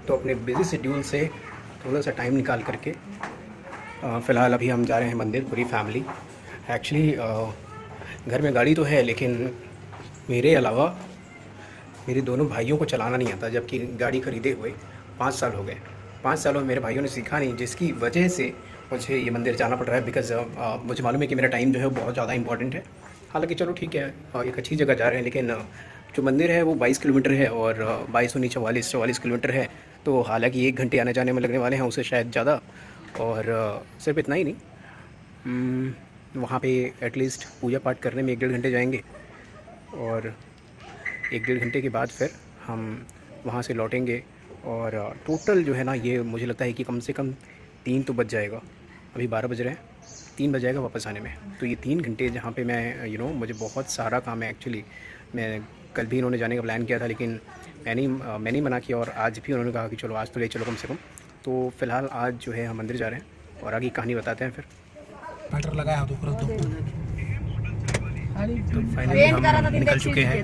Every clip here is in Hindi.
तो अपने बिज़ी शेड्यूल से थोड़ा सा टाइम निकाल करके फ़िलहाल अभी हम जा रहे हैं मंदिर, पूरी फैमिली। एक्चुअली घर में गाड़ी तो है, लेकिन मेरे अलावा मेरे दोनों भाइयों को चलाना नहीं आता, जबकि गाड़ी ख़रीदे हुए 5 साल हो गए। 5 सालों में मेरे भाइयों ने सीखा नहीं, जिसकी वजह से मुझे ये मंदिर जाना पड़ रहा है। बिकॉज़ मुझे मालूम है कि मेरा टाइम जो है बहुत ज़्यादा इंपॉर्टेंट है। हालांकि चलो ठीक है, एक अच्छी जगह जा रहे हैं, लेकिन जो मंदिर है वो 22 किलोमीटर है और 22 नहीं 44 किलोमीटर है। तो हालांकि 1 घंटे आने जाने में लगने वाले हैं, उससे शायद ज़्यादा। और सिर्फ इतना ही नहीं, वहाँ पे एटलीस्ट पूजा पाठ करने में 1-1.5 घंटे जाएंगे और 1-1.5 घंटे के बाद फिर हम वहाँ से लौटेंगे। और टोटल जो है ना, ये मुझे लगता है कि कम से कम 3 तो बज जाएगा। अभी 12 बज रहे हैं, 3 बज जाएगा वापस आने में। तो ये 3 घंटे जहाँ पे मैं मुझे बहुत सारा काम है एक्चुअली। मैं कल भी इन्होंने जाने का प्लान किया था, लेकिन मैंने मना किया और आज भी उन्होंने कहा कि चलो आज तो ले चलो कम से कम। तो फ़िलहाल आज जो है हम मंदिर जा रहे हैं और आगे कहानी बताते हैं फिर। बैटर लगाया तो फाइनली हम निकल चुके हैं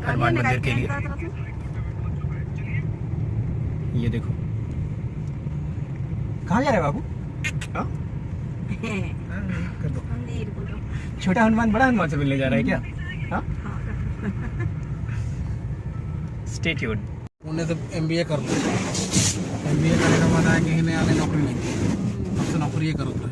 हनुमान मंदिर के लिए। ये देखो, कहाँ जा रहे हैं बाबू? हाँ कर दो। छोटा हनुमान बड़ा हनुमान से मिलने जा रहा है क्या? हाँ, स्टे ट्यून्ड। उन्हें तो MBA कर लो। MBA करने के बाद आएंगे, इन्हें आने नौकरी नहीं। अब तो नौकरी ये करो तो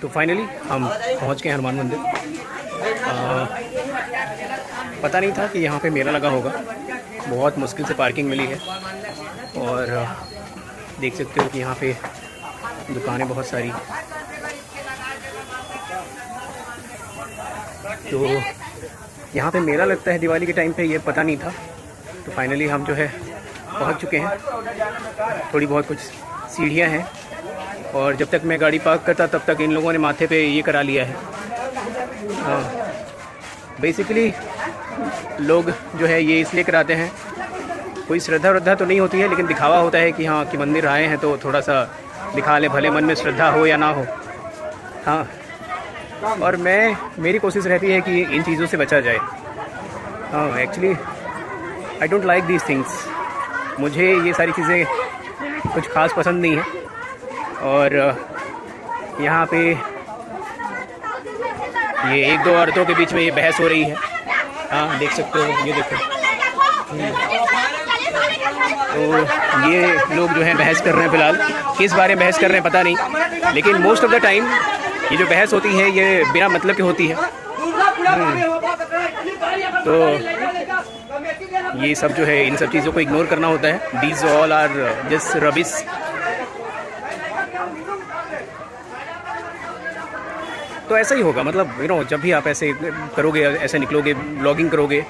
तो फाइनली हम पहुंच गए हनुमान मंदिर। पता नहीं था कि यहाँ पे मेला लगा होगा। बहुत मुश्किल से पार्किंग मिली है और देख सकते हो कि यहाँ पे दुकानें बहुत सारी। तो यहाँ पे मेला लगता है दिवाली के टाइम पे, ये पता नहीं था। तो फाइनली हम जो है पहुँच चुके हैं। थोड़ी बहुत कुछ सीढ़ियाँ हैं और जब तक मैं गाड़ी पार्क करता तब तक इन लोगों ने माथे पे ये करा लिया है। बेसिकली लोग जो है ये इसलिए कराते हैं, कोई श्रद्धा वृद्धा तो नहीं होती है, लेकिन दिखावा होता है कि हाँ कि मंदिर आए हैं तो थोड़ा सा दिखा लें, भले मन में श्रद्धा हो या ना हो। हाँ, और मेरी कोशिश रहती है कि इन चीज़ों से बचा जाए। हाँ, actually I don't like these things. मुझे ये सारी चीज़ें कुछ ख़ास पसंद नहीं है। और यहाँ पे ये 1-2 औरतों के बीच में ये बहस हो रही है। हाँ, देख सकते हो, ये देखो। तो ये लोग जो हैं बहस कर रहे हैं। फ़िलहाल किस बारे में बहस कर रहे हैं पता नहीं, लेकिन मोस्ट ऑफ द टाइम ये जो बहस होती है ये बिना मतलब की होती है। तो ये सब जो है, इन सब चीज़ों को इग्नोर करना होता है। These all are just rubbish. तो ऐसा ही होगा, मतलब जब भी आप ऐसे करोगे, ऐसे निकलोगे, ब्लॉगिंग करोगे,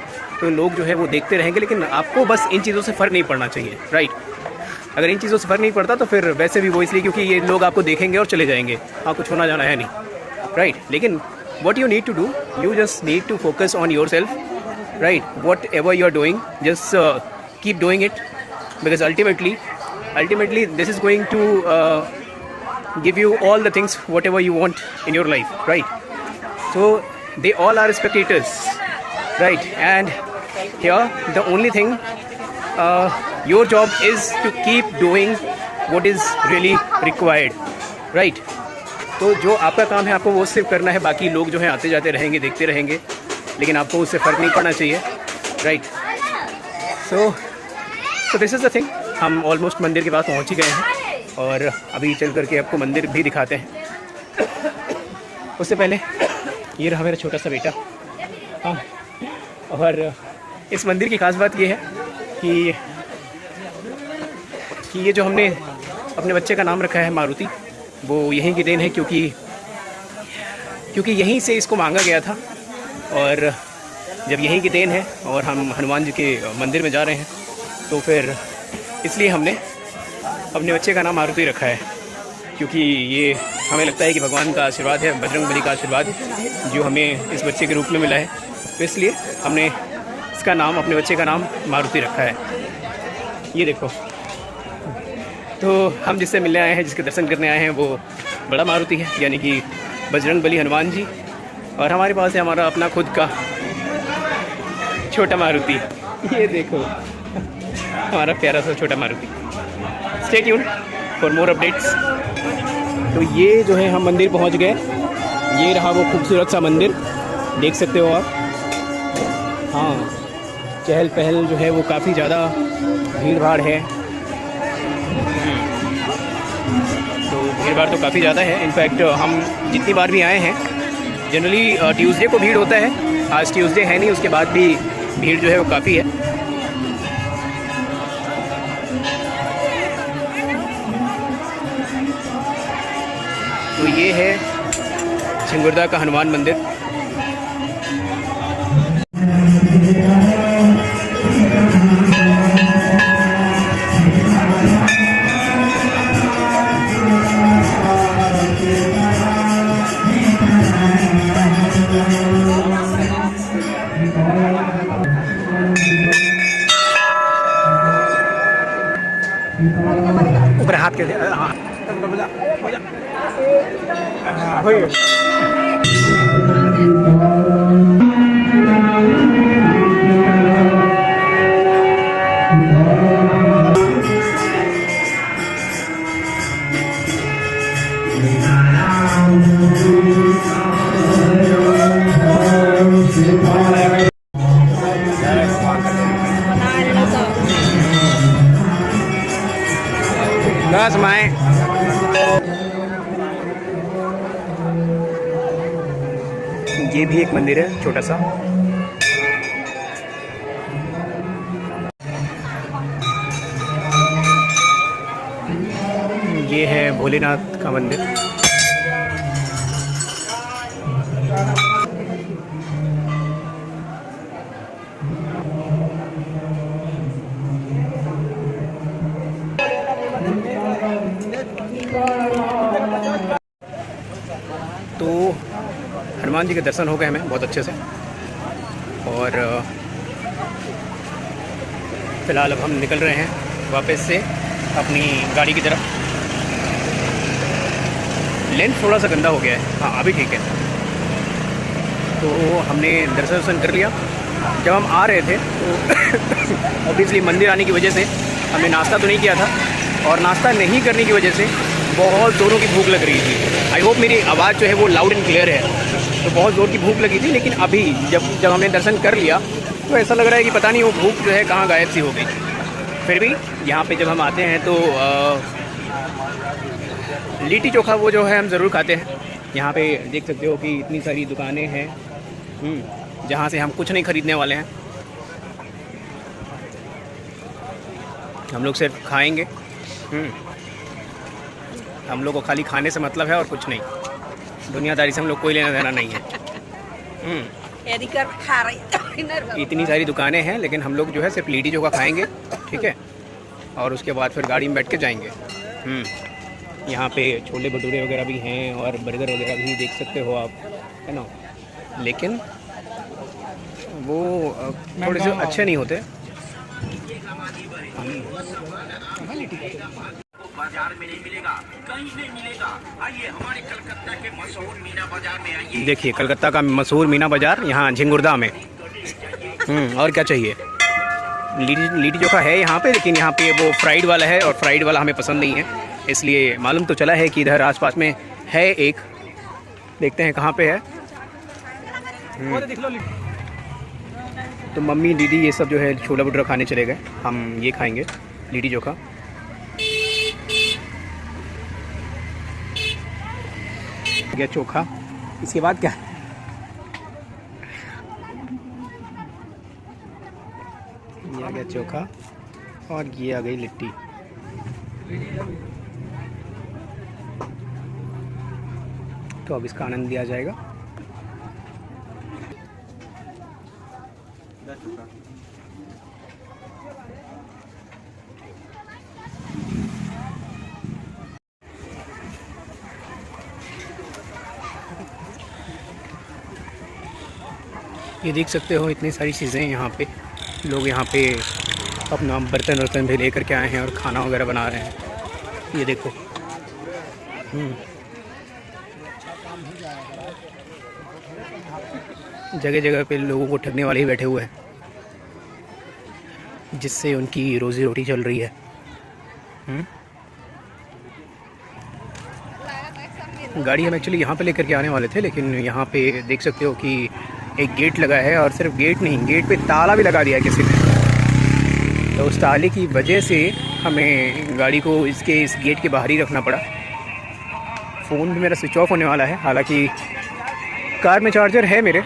तो लोग जो है वो देखते रहेंगे। लेकिन आपको बस इन चीज़ों से फ़र्क नहीं पड़ना चाहिए, राइट? अगर इन चीज़ों से फ़र्क नहीं पड़ता तो फिर वैसे भी वो इसलिए क्योंकि ये लोग आपको देखेंगे और चले जाएंगे। हाँ, कुछ होना जाना है नहीं, राइट? लेकिन what you need to do, you just need to focus on yourself, right? Whatever you are doing, just keep doing it, because ultimately this is going to give you all the things whatever you want in your life, right? So they all are spectators, right? And here the only thing, your job is to keep doing what is really required, right? तो जो आपका काम है आपको वो सिर्फ करना है। बाकी लोग जो हैं आते जाते रहेंगे, देखते रहेंगे, लेकिन आपको उससे फ़र्क नहीं पड़ना चाहिए, right? So this is the thing. हम ऑलमोस्ट मंदिर के पास पहुंच ही गए हैं और अभी चल करके आपको मंदिर भी दिखाते हैं। उससे पहले ये रहा मेरा छोटा सा बेटा। हाँ, और इस मंदिर की ख़ास बात ये है कि ये जो हमने अपने बच्चे का नाम रखा है मारुति, वो यहीं की देन है, क्योंकि यहीं से इसको मांगा गया था। और जब यहीं की देन है और हम हनुमान जी के मंदिर में जा रहे हैं, तो फिर इसलिए हमने अपने बच्चे का नाम मारुति रखा है, क्योंकि ये हमें लगता है कि भगवान का आशीर्वाद है, बजरंगबली का आशीर्वाद जो हमें इस बच्चे के रूप में मिला है। तो इसलिए हमने इसका नाम, अपने बच्चे का नाम मारुति रखा है। ये देखो, तो हम जिससे मिलने आए हैं, जिसके दर्शन करने आए हैं, वो बड़ा मारुति है, यानी कि बजरंगबली हनुमान जी। और हमारे पास है हमारा अपना खुद का छोटा मारुति। ये देखो हमारा प्यारा सा छोटा Maruti. Stay tuned for more updates. तो ये जो है हम मंदिर पहुंच गए। ये रहा वो खूबसूरत सा मंदिर, देख सकते हो आप। हाँ, चहल पहल जो है वो काफ़ी ज़्यादा भीड़ भाड़ है। तो भीड़ भाड़ तो काफ़ी ज़्यादा है। इनफैक्ट हम जितनी बार भी आए हैं, जनरली ट्यूसडे को भीड़ होता है। आज ट्यूसडे है नहीं, उसके बाद भी भीड़ जो है वो काफ़ी है। तो ये है झंगुर्दा का हनुमान मंदिर। ऊपर हाथ के दे। हाँ बस मैं ये भी एक मंदिर है छोटा सा। ये है भोलेनाथ का मंदिर। तो हनुमान जी के दर्शन हो गए हमें बहुत अच्छे से। और फ़िलहाल अब हम निकल रहे हैं वापस से अपनी गाड़ी की तरफ। लेंस थोड़ा सा गंदा हो गया है। हाँ, अभी ठीक है। तो हमने दर्शन कर लिया। जब हम आ रहे थे तो ऑब्वियसली मंदिर आने की वजह से हमने नाश्ता तो नहीं किया था, और नाश्ता नहीं करने की वजह से बहुत ज़ोरों की भूख लग रही थी। आई होप मेरी आवाज़ जो है वो लाउड एंड क्लियर है। तो बहुत ज़ोर की भूख लगी थी, लेकिन अभी जब हमने दर्शन कर लिया तो ऐसा लग रहा है कि पता नहीं वो भूख जो है कहाँ गायब सी हो गई। फिर भी यहाँ पे जब हम आते हैं तो लिट्टी चोखा वो जो है हम ज़रूर खाते हैं। यहाँ पे देख सकते हो कि इतनी सारी दुकानें हैं जहाँ से हम कुछ नहीं ख़रीदने वाले हैं। हम लोग सिर्फ खाएंगे। हम लोग को खाली खाने से मतलब है और कुछ नहीं। दुनियादारी से हम लोग कोई लेना देना नहीं है। इतनी सारी दुकानें हैं, लेकिन हम लोग जो है सिर्फ लिट्टी चोखा खाएंगे, ठीक है। और उसके बाद फिर गाड़ी में बैठ के जाएंगे। यहाँ पे छोले भटूरे वगैरह भी हैं और बर्गर वगैरह भी देख सकते हो आप, है ना। लेकिन वो थोड़े से अच्छे नहीं होते। बाजार में नहीं मिलेगा, कहीं नहीं मिलेगा। आइए हमारे कलकत्ता के मशहूर मीना बाजार में आइए। देखिए कलकत्ता का मशहूर मीना बाजार यहाँ झिंगुर्दा में। और क्या चाहिए। लिट्टी चोखा है यहाँ पे, लेकिन यहाँ पे वो फ्राइड वाला है और फ्राइड वाला हमें पसंद नहीं है। इसलिए मालूम तो चला है कि इधर आसपास में है एक, देखते हैं कहाँ पे है। तो मम्मी दीदी ये सब जो है छोला भटूरा खाने चले गए। हम ये खाएंगे लिट्टी चोखा। गया चोखा, इसके बाद क्या, ये आ गया चोखा और ये आ गई लिट्टी। तो अब इसका आनंद लिया जाएगा। ये देख सकते हो इतनी सारी चीज़ें यहाँ पे, लोग यहाँ पे अपना बर्तन वर्तन भी लेकर के आए हैं और खाना वगैरह बना रहे हैं। ये देखो जगह जगह पे लोगों को ठगने वाले ही बैठे हुए हैं, जिससे उनकी रोज़ी रोटी चल रही है। गाड़ी हम एक्चुअली यहाँ पे लेकर के आने वाले थे, लेकिन यहाँ पे देख सकते हो कि एक गेट लगा है, और सिर्फ गेट नहीं, गेट पे ताला भी लगा दिया है किसी ने। तो उस ताले की वजह से हमें गाड़ी को इस गेट के बाहर ही रखना पड़ा। फ़ोन भी मेरा स्विच ऑफ होने वाला है, हालांकि कार में चार्जर है मेरे।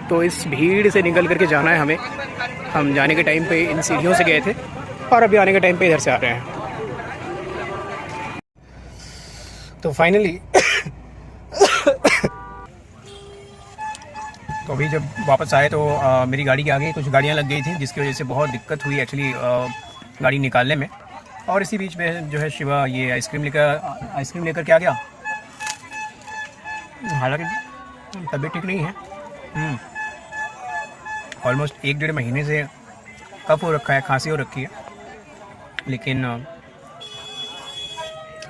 तो इस भीड़ से निकल करके जाना है हमें। हम जाने के टाइम पे इन सीढ़ियों से गए थे और अभी आने के टाइम पे इधर से आ रहे हैं। तो फाइनली तो अभी जब वापस आए तो मेरी गाड़ी के आगे कुछ गाड़ियाँ लग गई थी, जिसकी वजह से बहुत दिक्कत हुई एक्चुअली गाड़ी निकालने में। और इसी बीच में जो है शिवा ये आइसक्रीम लेकर के आ गया। हालांकि तबीयत ठीक नहीं है, ऑलमोस्ट 1-1.5 महीने से कफ हो रखा है, खांसी हो रखी है, लेकिन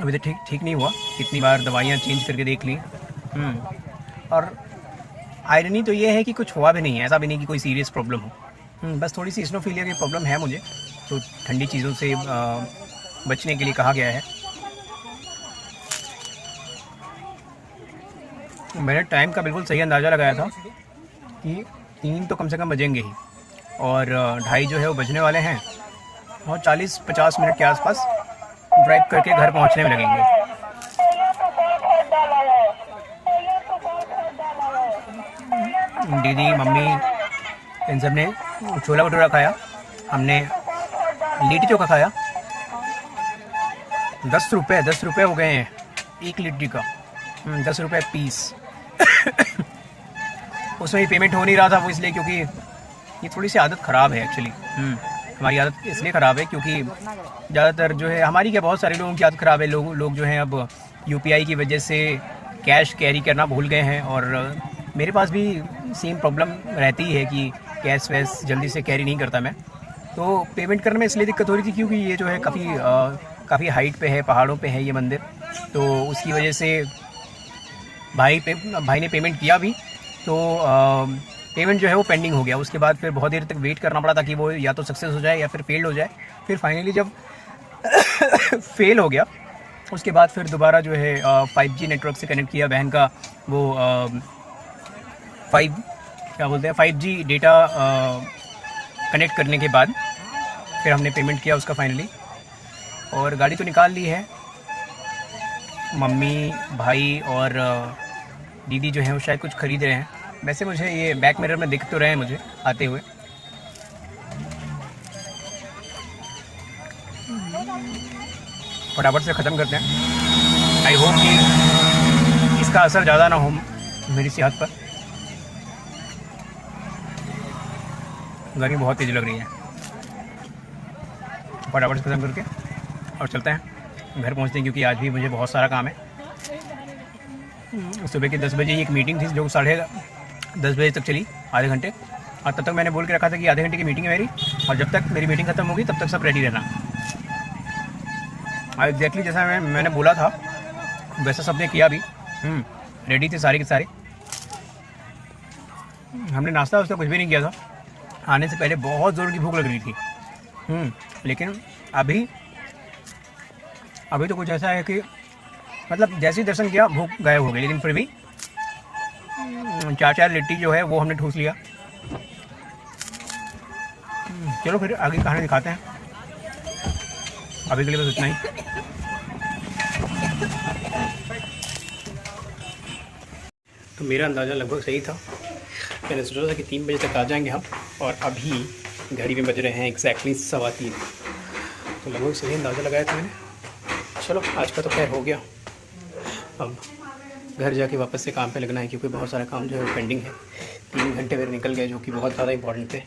अभी तो ठीक नहीं हुआ। कितनी बार दवाइयाँ चेंज करके देख ली। और आयरनी तो ये है कि कुछ हुआ भी नहीं है, ऐसा भी नहीं कि कोई सीरियस प्रॉब्लम हो। बस थोड़ी सी इस्नोफीलिया की प्रॉब्लम है मुझे, तो ठंडी चीज़ों से बचने के लिए कहा गया है। मैंने टाइम का बिल्कुल सही अंदाज़ा लगाया था कि 3 तो कम से कम बजेंगे ही, और 2:30 जो है वो बजने वाले हैं, और 40-50 मिनट के आसपास ड्राइव करके घर पहुंचने में लगेंगे। दीदी, मम्मी, इन सब ने छोला भटूरा खाया, हमने लिट्टी चोखा खाया। 10 रुपये हो गए हैं 1 लिट्टी का, 10 रुपये पीस। उसमें ही पेमेंट हो नहीं रहा था, वो इसलिए क्योंकि ये थोड़ी सी आदत ख़राब है एक्चुअली। हमारी आदत इसलिए ख़राब है क्योंकि ज़्यादातर जो है हमारी क्या, बहुत सारे लोगों की आदत ख़राब है। लोग जो हैं अब UPI की वजह से कैश कैरी करना भूल गए हैं, और मेरे पास भी सेम प्रॉब्लम रहती है कि कैश वैश जल्दी से कैरी नहीं करता मैं। तो पेमेंट करने में इसलिए दिक्कत हो रही थी क्योंकि ये जो है काफ़ी हाइट पे है, पहाड़ों पे है ये मंदिर, तो उसकी वजह से भाई ने पेमेंट किया भी, तो पेमेंट जो है वो पेंडिंग हो गया। उसके बाद फिर बहुत देर तक वेट करना पड़ा ताकि वो या तो सक्सेस हो जाए या फिर फेल्ड हो जाए। फिर फाइनली जब फेल हो गया, उसके बाद फिर दोबारा जो है 5G नेटवर्क से कनेक्ट किया बहन का, वो 5G डेटा कनेक्ट करने के बाद फिर हमने पेमेंट किया उसका फाइनली, और गाड़ी तो निकाल ली है। मम्मी, भाई और दीदी जो है वो शायद कुछ खरीद रहे हैं। वैसे मुझे ये बैक मिरर में दिख तो रहे हैं मुझे आते हुए। फटाफट से ख़त्म करते हैं। आई होप कि इसका असर ज़्यादा ना हो मेरी सेहत पर। गर्मी बहुत तेज़ लग रही है। फटाफट से ख़त्म करके और चलते हैं, घर पहुंचते हैं, क्योंकि आज भी मुझे बहुत सारा काम है। सुबह के 10 बजे एक मीटिंग थी जो 10:30 बजे तक चली, आधे घंटे, और तब तक मैंने बोल के रखा था कि आधे घंटे की मीटिंग है मेरी, और जब तक मेरी मीटिंग ख़त्म होगी तब तक सब रेडी रहना। एग्जैक्टली जैसा मैंने बोला था वैसा सबने किया भी। रेडी थे सारे के सारे। हमने नाश्ता वास्ता कुछ भी नहीं किया था, आने से पहले बहुत ज़ोर की भूख लग रही थी। लेकिन अभी तो कुछ ऐसा है कि मतलब जैसे ही दर्शन किया भूख गायब हो गई, लेकिन फिर भी 4 लिट्टी जो है वो हमने ठूस लिया। चलो फिर आगे कहानी दिखाते हैं, अभी के लिए बस इतना ही। तो मेरा अंदाज़ा लगभग सही था, मैंने सोचा था कि 3 बजे तक आ जाएंगे हम, और अभी घड़ी में बज रहे हैं एग्जैक्टली 3:15। तो लगभग सही अंदाज़ा लगाया था मैंने। चलो आज का तो खैर हो गया, अब घर जाके वापस से काम पे लगना है, क्योंकि बहुत सारा काम जो है वो पेंडिंग है। 3 घंटे मेरे निकल गए जो कि बहुत ज़्यादा इंपॉर्टेंट थे।